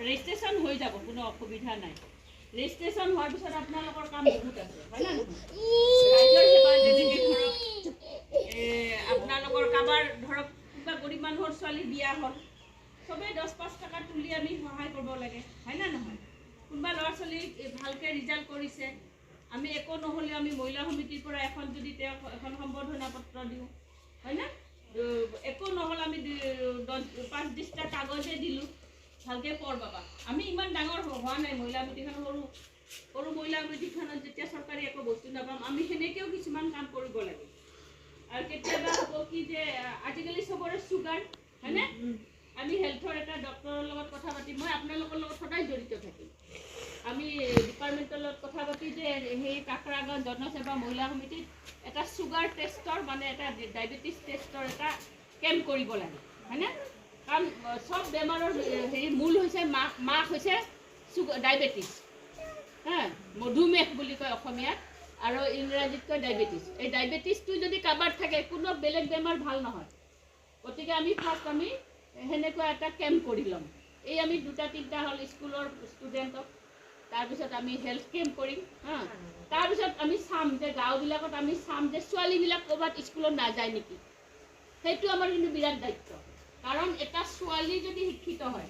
Registration হৈ যাব, কোনো অসুবিধা নাই। ৰেজিষ্ট্ৰেশ্যন হোৱাৰ পিছত আপোনালোকৰ কাম বহুত আছে, হয় না নহয়? ৰাইজৰ সেৱা যেনেকৈ ধৰক আপোনালোকৰ কাৰোবাৰ ধৰক কিবা গৰীব মানুহৰ ছোৱালী বিয়া হ'ল, চবেই 10-5 টকা তুলি আমি সহায় কৰিব লাগে, হয় না নহয়? কোনোবা ল'ৰা ছোৱালী ভালকৈ ৰিজাল্ট কৰিছে, আমি একো নহ'লেও আমি মহিলা সমিতিৰ পৰা এখন যদি তেওঁক এখন সম্বৰ্ধনা পত্ৰ দিওঁ, হয় না? একো নহ'ল আমি 5-10টা কাগজে দিলোঁ, ভালকৈ পঢ় বাবা। আমি ইমান ডাঙৰ হোৱা নাই, মহিলা সমিতিখন সৰু মহিলা সমিতিখনত যেতিয়া চৰকাৰী একো বস্তু নাপাম, আমি সেনেকৈও কিছুমান কাম কৰিব লাগে। আৰু কেতিয়াবা হ'ব কি যে আজিকালি চবৰে চুগাৰ, হয়নে? আমি হেল্থৰ এটা ডক্টৰৰ লগত কথা পাতি, মই আপোনালোকৰ লগত সদায় জড়িত থাকিম। আমি ডিপাৰ্টমেণ্টৰ লগত কথা পাতি যে সেই কাকৰাগাঁও জনসেৱা মহিলা সমিতিত এটা চুগাৰ টেষ্টৰ মানে এটা ডায়েবেটিছ টেষ্টৰ এটা কেম্প কৰিব লাগে, হয়নে? কাৰণ চব বেমাৰৰ হেৰি মূল হৈছে মাক হৈছে ডায়েবেটিছ, হা, মধুমেহ বুলি কয় অসমীয়াত, আৰু ইংৰাজীত কয় ডায়েবেটিছ। এই ডায়েবেটিছটো যদি কাৰোবাৰ থাকে, কোনো বেলেগ বেমাৰ ভাল নহয়। গতিকে আমি ফাৰ্ষ্ট আমি সেনেকুৱা এটা কেম্প কৰি ল'ম। এই আমি 2-3টা হ'ল স্কুলৰ ষ্টুডেণ্টক, তাৰপিছত আমি হেল্থ কেম্প কৰিম, হা। তাৰপিছত আমি চাম যে গাঁওবিলাকত আমি চাম যে ছোৱালীবিলাক ক'ৰবাত স্কুলত নাযায় নেকি। সেইটো আমাৰ কিন্তু বিৰাট দায়িত্ব। কাৰণ এটা ছোৱালী যদি শিক্ষিত হয়,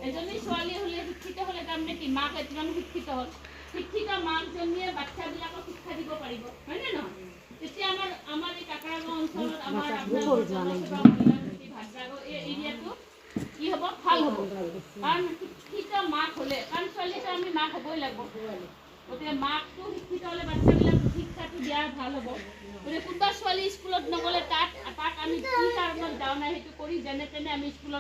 এজনী ছোৱালী হ'লে শিক্ষিত হ'লে তাৰমানে কি মাক এজন শিক্ষিত হ'ল, শিক্ষিত মাকজনীয়ে বাচ্চাবিলাকক শিক্ষা দিব পাৰিব, হয়নে নহয়? তেতিয়া আমাৰ এই কাকৰাগাঁও অঞ্চলত আমাৰ এই এৰিয়াটো কি হ'ব, ভাল হ'ব। কাৰণ শিক্ষিত মাক হ'লে, কাৰণ ছোৱালীটো আমি মাক হ'বই লাগিব। গতিকে মাকটো শিক্ষিত হ'লে বাচ্চাবিলাক শিক্ষাটো দিয়া ভাল হ'ব। গতিকে কোনোবা ছোৱালী স্কুলত নগ'লে তাক আমি কি কাৰণত যাওঁ নাই সেইটো কৰি যেনে তেনে আমি স্কুলত